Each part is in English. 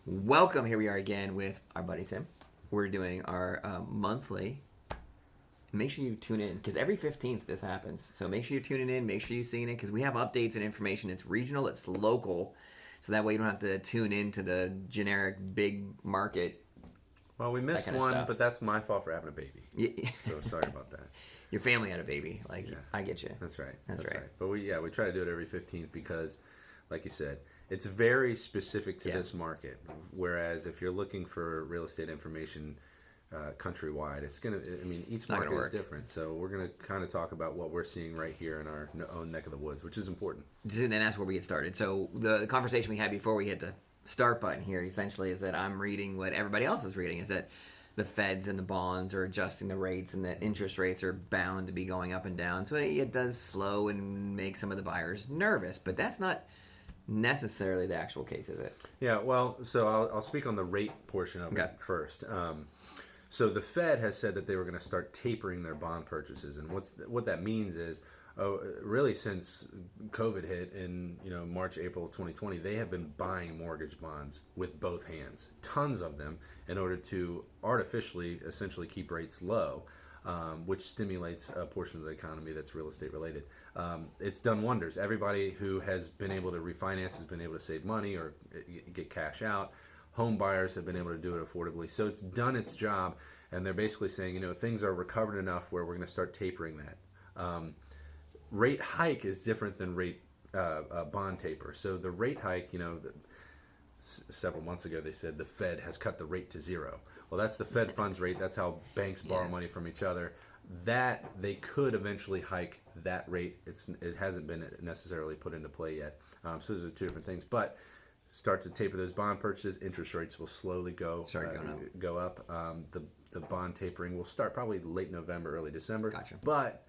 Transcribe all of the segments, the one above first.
Welcome. Here we are again with our buddy Tim. We're doing our monthly. Make sure you tune in because every 15th this happens. So make sure you're tuning in. Make sure you're seeing it because we have updates and information. It's regional. It's local. So that way you don't have to tune into the generic big market. Well, we missed one, but that's my fault for having a baby. Yeah. So sorry about that. Your family had a baby. I get you. That's right. That's right. But we try to do it every 15th because, like you said, it's very specific to this market. Whereas if you're looking for real estate information countrywide, each market is different. So we're gonna kind of talk about what we're seeing right here in our own neck of the woods, which is important. And that's where we get started. So the conversation we had before we hit the start button here essentially is that I'm reading what everybody else is reading, is that the feds and the bonds are adjusting the rates and that interest rates are bound to be going up and down. So it does slow and make some of the buyers nervous, but that's not necessarily the actual case, is it? Yeah, well, so I'll speak on the rate portion of it first. So the Fed has said that they were going to start tapering their bond purchases, and what that means is, really since COVID hit in March, April 2020, they have been buying mortgage bonds with both hands, tons of them, in order to artificially, essentially keep rates low, which stimulates a portion of the economy that's real estate related. It's done wonders. Everybody who has been able to refinance has been able to save money or get cash out. Home buyers have been able to do it affordably. So it's done its job, and they're basically saying, things are recovered enough where we're going to start tapering that. Rate hike is different than rate bond taper. So the rate hike, several months ago they said the Fed has cut the rate to zero. Well, that's the Fed funds rate. That's how banks borrow money from each other. That they could eventually hike that rate. It hasn't been necessarily put into play yet. So those are two different things. But start to taper those bond purchases, interest rates will slowly go up. The bond tapering will start probably late November, early December. Gotcha. But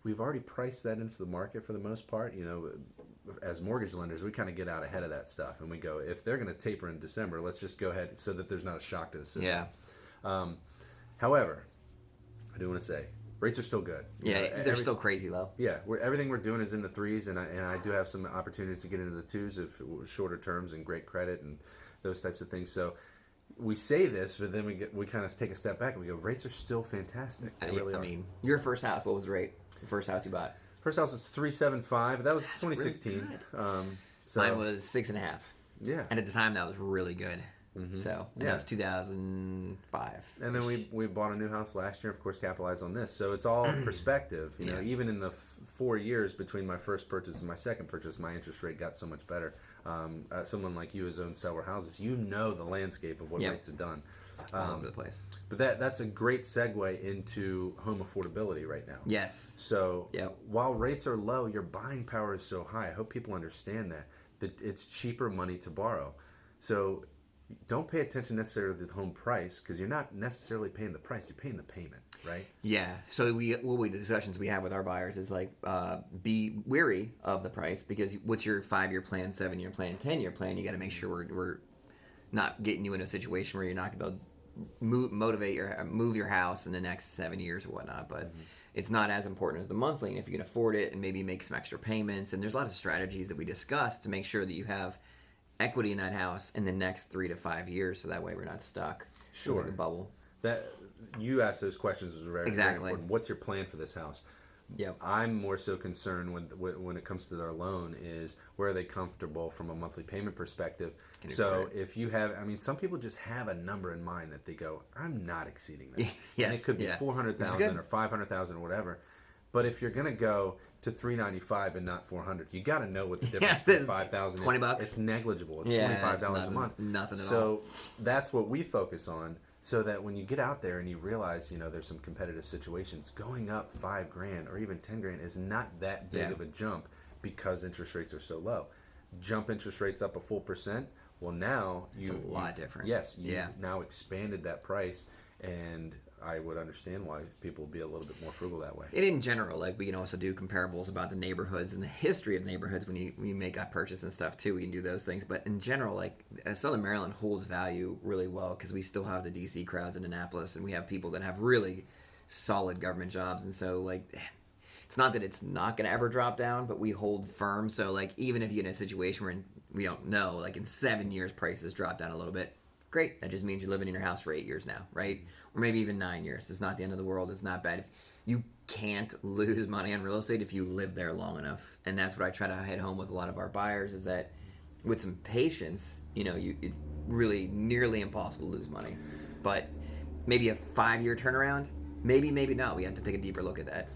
we've already priced that into the market for the most part. As mortgage lenders, we kind of get out ahead of that stuff, and we go, if they're going to taper in December, let's just go ahead so that there's not a shock to the system. Yeah. However, I do want to say, rates are still good. Yeah, they're still crazy low. Yeah, everything we're doing is in the threes, and I do have some opportunities to get into the twos if shorter terms and great credit and those types of things. So we say this, but then we kind of take a step back and we go, rates are still fantastic. They really are. I mean, your first house, what was the rate? The first house you bought? First house was 375. That was 2016. Really mine was 6.5. Yeah, and at the time that was really good. Mm-hmm. So that was 2005. And then we bought a new house last year. Of course, capitalized on this. So it's all perspective. Even in the 4 years between my first purchase and my second purchase, my interest rate got so much better. Someone like you who's owned several houses, the landscape of what rates have done. All over the place. But that's a great segue into home affordability right now. Yes. So while rates are low, your buying power is so high. I hope people understand that it's cheaper money to borrow. So don't pay attention necessarily to the home price because you're not necessarily paying the price. You're paying the payment, right? Yeah. So the discussions we have with our buyers is like be wary of the price because what's your 5-year plan, 7-year plan, 10-year plan? You got to make sure we're not getting you in a situation where you're not going to be able to move your house in the next 7 years or whatnot. But it's not as important as the monthly. And if you can afford it and maybe make some extra payments, and there's a lot of strategies that we discussed to make sure that you have equity in that house in the next 3 to 5 years, so that way we're not stuck in the bubble. That you asked those questions was very important. What's your plan for this house? Yep. I'm more so concerned when it comes to their loan is where are they comfortable from a monthly payment perspective. So if you have, some people just have a number in mind that they go, I'm not exceeding that. Yes. And it could be 400,000 or 500,000 or whatever. But if you're going to go to 395 and not 400, you got to know what the difference between 5,000 is. $20. It's negligible. It's $25 a month. Nothing at all. So that's what we focus on. So that when you get out there and you realize, there's some competitive situations, going up $5,000 or even $10,000 is not that big of a jump because interest rates are so low. Jump interest rates up a full %. Well, now it's a lot different. Yes, now expanded that price, and I would understand why people would be a little bit more frugal that way. And in general, we can also do comparables about the neighborhoods and the history of neighborhoods when you make a purchase and stuff too. We can do those things. But in general, Southern Maryland holds value really well because we still have the DC crowds in Annapolis, and we have people that have really solid government jobs. And so, it's not that it's not going to ever drop down, but we hold firm. So, even if you get in a situation we don't know. Like in 7 years, prices drop down a little bit. Great. That just means you're living in your house for 8 years now, right? Or maybe even 9 years. It's not the end of the world. It's not bad. If you can't lose money on real estate if you live there long enough. And that's what I try to hit home with a lot of our buyers is that with some patience, it's really nearly impossible to lose money. But maybe a 5-year turnaround, maybe not. We have to take a deeper look at that.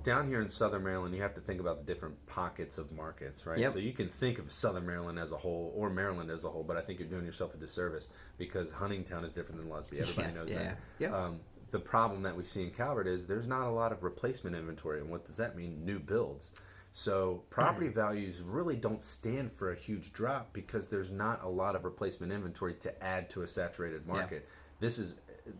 Down here in Southern Maryland, you have to think about the different pockets of markets, right? Yep. So you can think of Southern Maryland as a whole or Maryland as a whole, but I think you're doing yourself a disservice because Huntingtown is different than Lusby. Everybody knows that. Yep. The problem that we see in Calvert is there's not a lot of replacement inventory. And what does that mean? New builds. So property values really don't stand for a huge drop because there's not a lot of replacement inventory to add to a saturated market. Yeah.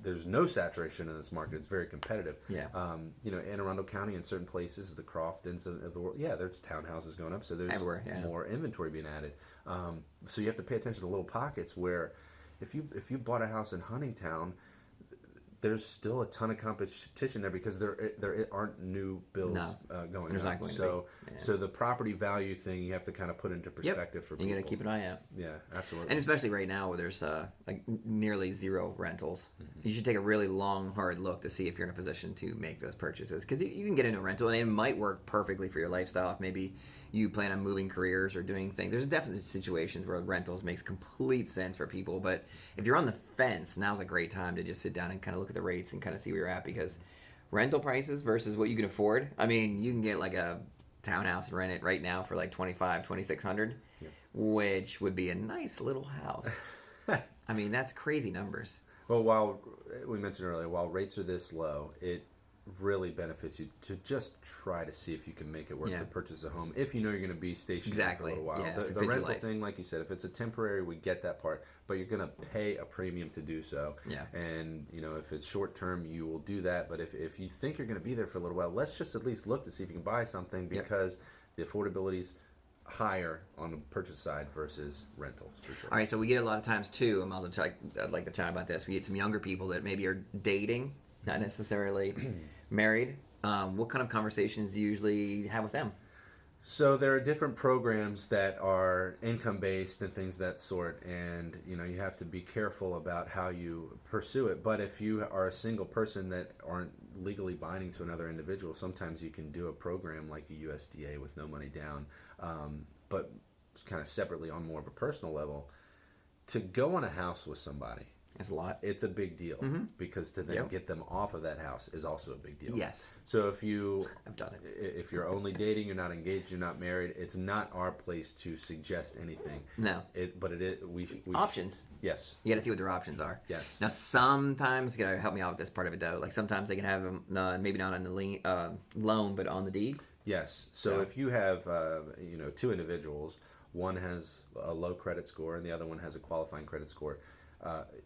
There's no saturation in this market. It's very competitive. Yeah. Anne Arundel County in certain places, the Croftons of the world, there's townhouses going up. So there's more inventory being added. So you have to pay attention to little pockets where if you bought a house in Huntingtown, there's still a ton of competition there because there aren't new builds going up. So the property value thing you have to kind of put into perspective for people. You got to keep an eye out. Yeah, absolutely. And especially right now where there's like nearly zero rentals, you should take a really long, hard look to see if you're in a position to make those purchases because you can get into a rental and it might work perfectly for your lifestyle if maybe you plan on moving careers or doing things. There's definitely situations where rentals makes complete sense for people, but if you're on the fence, now's a great time to just sit down and kind of look at the rates and kind of see where you're at because rental prices versus what you can afford. I mean, you can get like a townhouse and rent it right now for like $2,600, which would be a nice little house. I mean, that's crazy numbers. Well, while we mentioned earlier, while rates are this low, it really benefits you to just try to see if you can make it work to purchase a home if you know you're going to be stationed for a little while. The rental thing, like you said, if it's a temporary, we get that part, but you're going to pay a premium to do so. Yeah. And if it's short term, you will do that. But if you think you're going to be there for a little while, let's just at least look to see if you can buy something because the affordability's higher on the purchase side versus rentals for sure. All right, so we get a lot of times too. I'd like to chat about this. We get some younger people that maybe are dating, not necessarily married. What kind of conversations do you usually have with them? So there are different programs that are income-based and things of that sort, and you have to be careful about how you pursue it. But if you are a single person that aren't legally binding to another individual, sometimes you can do a program like a USDA with no money down, but kind of separately on more of a personal level. To go on a house with somebody, it's a lot. It's a big deal because to then get them off of that house is also a big deal. Yes. So if I've done it. If you're only dating, you're not engaged, you're not married, it's not our place to suggest anything. No. But it is. We options. Yes. You got to see what their options are. Yes. Now sometimes, you got to help me out with this part of it though. Like sometimes they can have them maybe not on the loan, but on the deed. Yes. So if you have two individuals, one has a low credit score and the other one has a qualifying credit score.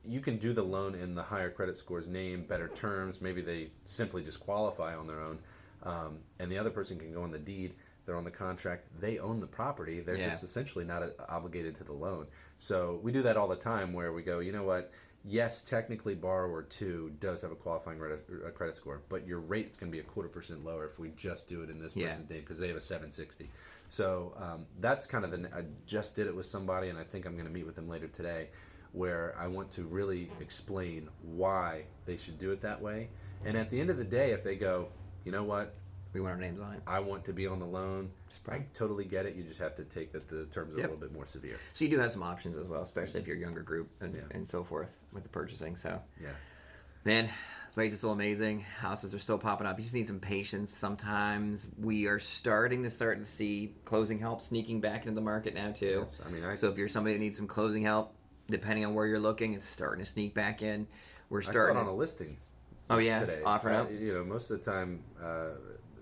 You can do the loan in the higher credit score's name, better terms. Maybe they simply just qualify on their own. And the other person can go on the deed. They're on the contract. They own the property. They're just essentially not obligated to the loan. So we do that all the time where we go, you know what? Yes, technically borrower 2 does have a qualifying credit score, but your rate's going to be 0.25% lower if we just do it in this person's name because they have a 760. So that's kind of I just did it with somebody, and I think I'm going to meet with them later today, where I want to really explain why they should do it that way. And at the end of the day, if they go, you know what? We want our names on it. I want to be on the loan. I totally get it. You just have to take that the terms are a little bit more severe. So you do have some options as well, especially if you're a younger group and so forth with the purchasing. So, man, this makes it so amazing. Houses are still popping up. You just need some patience. Sometimes we are starting to see closing help sneaking back into the market now too. Yes. I mean, so if you're somebody that needs some closing help, depending on where you're looking, it's starting to sneak back in. We're starting. I saw it on a listing. Oh yeah, today. Offering up. Most of the time,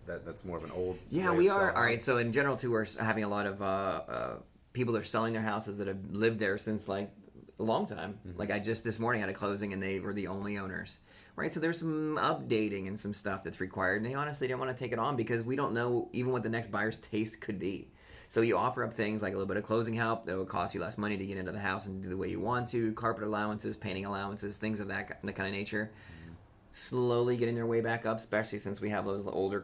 that's more of an old. Yeah, we are. All right. So in general, too, we're having a lot of people that are selling their houses that have lived there since like a long time. Mm-hmm. Like I just this morning had a closing, and they were the only owners. Right. So there's some updating and some stuff that's required, and they honestly didn't want to take it on because we don't know even what the next buyer's taste could be. So you offer up things like a little bit of closing help that will cost you less money to get into the house and do the way you want to, carpet allowances, painting allowances, things of that kind of nature. Mm-hmm. Slowly getting their way back up, especially since we have those older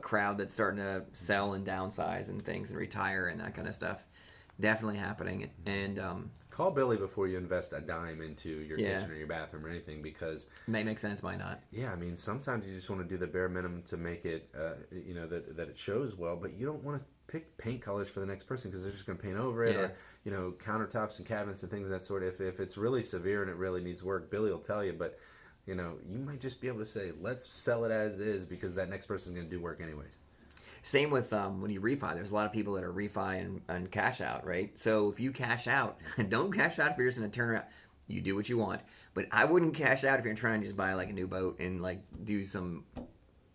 crowd that's starting to sell and downsize and things and retire and that kind of stuff. definitely happening. And call Billy before you invest a dime into your kitchen or your bathroom or anything, because may make sense, might not. Yeah, I mean, sometimes you just want to do the bare minimum to make it, that it shows well, but you don't want to pick paint colors for the next person because they're just going to paint over it, or countertops and cabinets and things of that sort. If it's really severe and it really needs work, Billy will tell you, but you might just be able to say, let's sell it as is because that next person's going to do work anyways. Same with when you refi. There's a lot of people that are refi and cash out, right? So if you cash out, don't cash out if you're just going to turn around. You do what you want, but I wouldn't cash out if you're trying to just buy like a new boat and like do some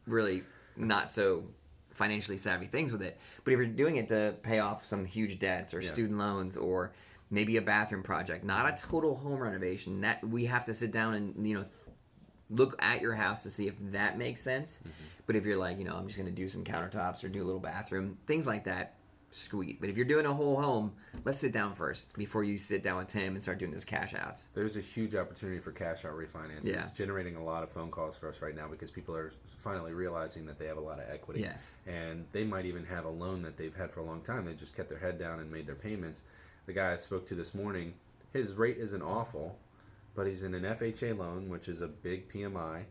really not so financially savvy things with it. But if you're doing it to pay off some huge debts or student loans or maybe a bathroom project, not a total home renovation, that we have to sit down and look at your house to see if that makes sense. But if you're like, I'm just going to do some countertops or do a little bathroom, things like that, sweet. But if you're doing a whole home, let's sit down first before you sit down with Tim and start doing those cash outs. There's a huge opportunity for cash out refinance. It's generating a lot of phone calls for us right now because people are finally realizing that they have a lot of equity. Yes. And they might even have a loan that they've had for a long time. They just kept their head down and made their payments. The guy I spoke to this morning, his rate isn't awful, but he's in an FHA loan, which is a big PMI,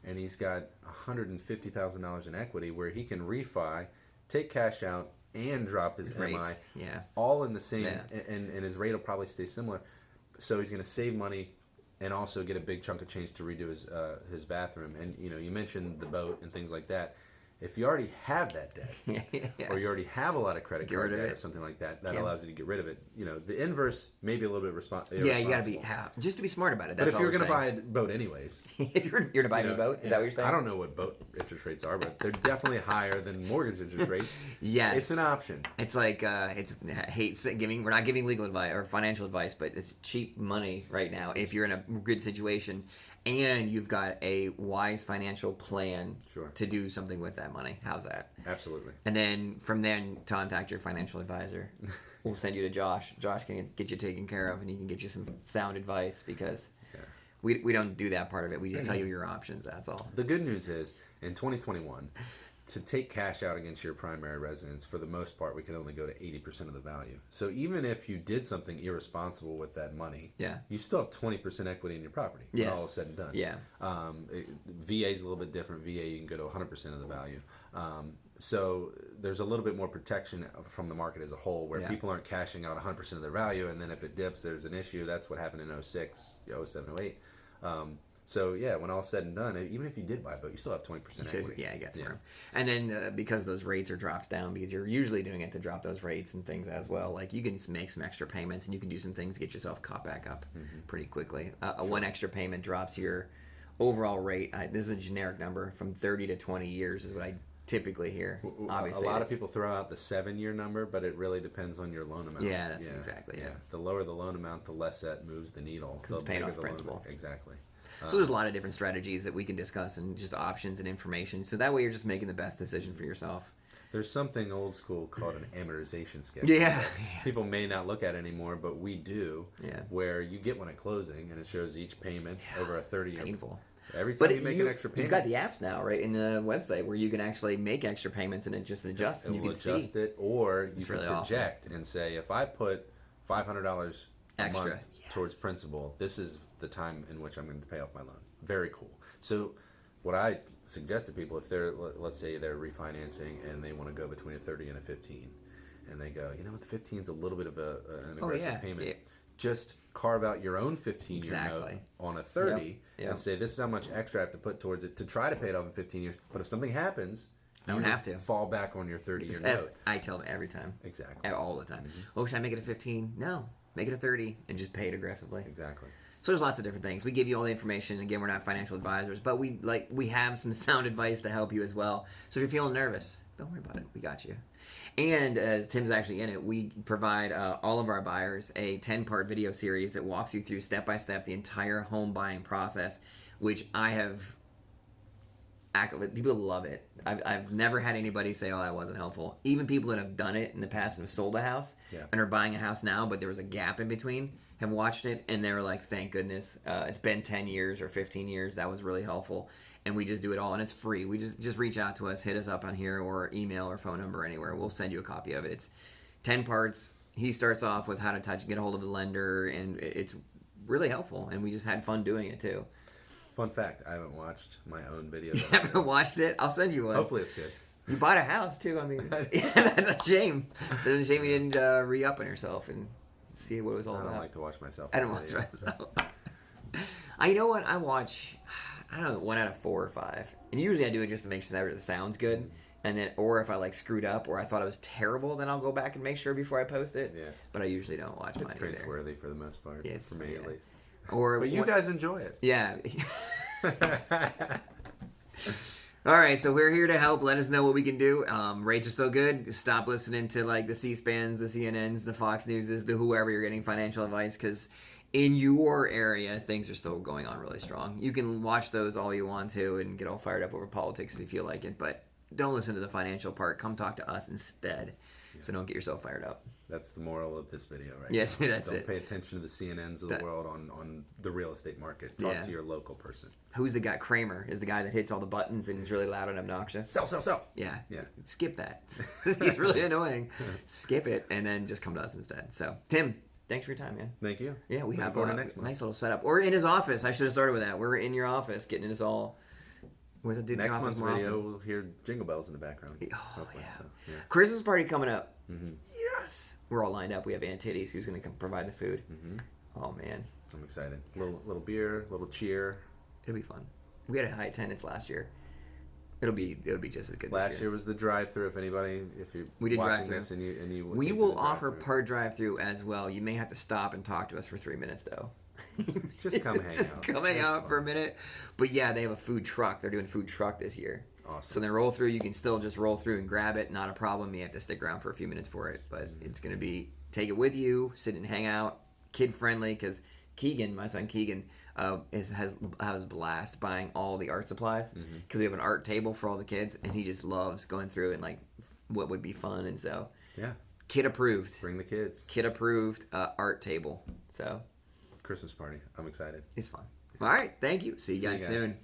and he's got $150,000 in equity where he can refi, take cash out, and drop his MI, all in the same, and his rate will probably stay similar. So he's going to save money and also get a big chunk of change to redo his bathroom. And you mentioned the boat and things like that. If you already have that debt, or you already have a lot of credit card debt or something like that, that allows you to get rid of it. The inverse may be a little bit irresponsible. Yeah, you got to be just to be smart about it. That's but if you're going to buy a boat anyways, if you're going to buy a new boat, is that what you're saying? I don't know what boat interest rates are, but they're definitely higher than mortgage interest rates. Yes, it's an option. It's like I hate giving. We're not giving legal advice or financial advice, but it's cheap money right now if you're in a good situation. And you've got a wise financial plan to do something with that money. How's that? Absolutely. And then from then, contact your financial advisor. We'll send you to Josh. Josh can get you taken care of, and he can get you some sound advice because we don't do that part of it. We just tell you your options. That's all. The good news is, in 2021, to take cash out against your primary residence, for the most part, we can only go to 80% of the value. So even if you did something irresponsible with that money, you still have 20% equity in your property. When all is said and done. Yeah. VA is a little bit different. VA, you can go to 100% of the value. So there's a little bit more protection from the market as a whole, where people aren't cashing out 100% of their value, and then if it dips, there's an issue. That's what happened in 06, 07, 08. So when all's said and done, even if you did buy a boat, you still have 20% equity. Yeah, you got some room. And then because those rates are dropped down, because you're usually doing it to drop those rates and things as well, like you can make some extra payments and you can do some things to get yourself caught back up pretty quickly. One extra payment drops your overall rate. This is a generic number, from 30 to 20 years is what I typically hear. Obviously, a lot of people throw out the 7-year number, but it really depends on your loan amount. Yeah, that's exactly. The lower the loan amount, the less that moves the needle. Because it's paying off principal. Exactly. So there's a lot of different strategies that we can discuss and just options and information. So that way you're just making the best decision for yourself. There's something old school called an amortization schedule. Yeah. People may not look at anymore, but we do. Yeah. Where you get one at closing and it shows each payment over a 30-year. Painful. Every time you make an extra payment. You've got the apps now, right, in the website where you can actually make extra payments and it just adjusts and you can see. Adjust it, or you can project and say, if I put $500 a month towards principal, this is the time in which I'm going to pay off my loan. Very cool. So what I suggest to people, if they're, let's say they're refinancing and they want to go between a 30 and a 15, and they go, the 15 is a little bit of an aggressive payment. Yeah. Just carve out your own 15-year note on a 30 and say, this is how much extra I have to put towards it to try to pay it off in 15 years. But if something happens, I don't have to fall back on your 30-year note. I tell them every time. Exactly. All the time. Oh, should I make it a 15? No. Make it a 30 and just pay it aggressively. Exactly. So there's lots of different things. We give you all the information. Again, we're not financial advisors, but we have some sound advice to help you as well. So if you're feeling nervous, don't worry about it. We got you. And as Tim's actually in it, we provide all of our buyers a 10-part video series that walks you through step-by-step the entire home buying process, which people love it. I've never had anybody say, oh, that wasn't helpful. Even people that have done it in the past and have sold a house and are buying a house now, but there was a gap in between, have watched it, and they were like, thank goodness. It's been 10 years or 15 years. That was really helpful. And we just do it all, and it's free. We just reach out to us, hit us up on here, or email or phone number anywhere. We'll send you a copy of it. It's 10 parts, He starts off with how to get a hold of the lender, and it's really helpful. And we just had fun doing it too. Fun fact: I haven't watched my own video. You haven't watched it? I'll send you one. Hopefully, it's good. You bought a house too. I mean, that's a shame. It's a shame you didn't re-up on yourself and see what it was all about. I don't like to watch myself. I don't watch myself. You know what? I watch, I don't know, 1 out of 4 or 5. And usually I do it just to make sure that it sounds good. And then, or if I like screwed up or I thought it was terrible, then I'll go back and make sure before I post it. Yeah. But I usually don't watch mine either. It's cringeworthy for the most part. Yeah, for me at least. But you guys enjoy it. Yeah. All right, so we're here to help. Let us know what we can do. Rates are still good. Stop listening to like the C-SPANs, the CNNs, the Fox Newses, the whoever you're getting financial advice, because in your area, things are still going on really strong. You can watch those all you want to and get all fired up over politics if you feel like it, but don't listen to the financial part. Come talk to us instead. Yeah. So don't get yourself fired up. That's the moral of this video, right? Yes, now. Don't pay attention to the CNNs of the world on the real estate market. Talk to your local person. Who's the guy? Kramer is the guy that hits all the buttons and is really loud and obnoxious. Sell. Yeah. Skip that. He's really annoying. Skip it and then just come to us instead. So, Tim, thanks for your time, man. Thank you. Yeah, we have a nice little setup. Or in his office. I should have started with that. We're in your office getting us all. Where's the dude? Next month's video, we'll hear jingle bells in the background. Oh, yeah. Christmas party coming up. Mm-hmm. Yes. We're all lined up. We have Aunt Titties who's going to provide the food. Mm-hmm. Oh, man. I'm excited. Little beer, little cheer. It'll be fun. We had a high attendance last year. It'll be just as good. Last year was the drive-through. If you're watching this and you we will offer part drive-through as well. You may have to stop and talk to us for 3 minutes though. Just come hang out. Come hang out for a minute. But yeah, they have a food truck. They're doing food truck this year. Awesome. So they roll through. You can still just roll through and grab it. Not a problem. You have to stick around for a few minutes for it. But it's going to be take it with you, sit and hang out, kid friendly. Because Keegan, my son Keegan, has a blast buying all the art supplies. Because we have an art table for all the kids, and he just loves going through and like what would be fun. And so kid approved. Bring the kids. Kid approved art table. So. Christmas party. I'm excited. It's fun. All right. Thank you. See you guys soon.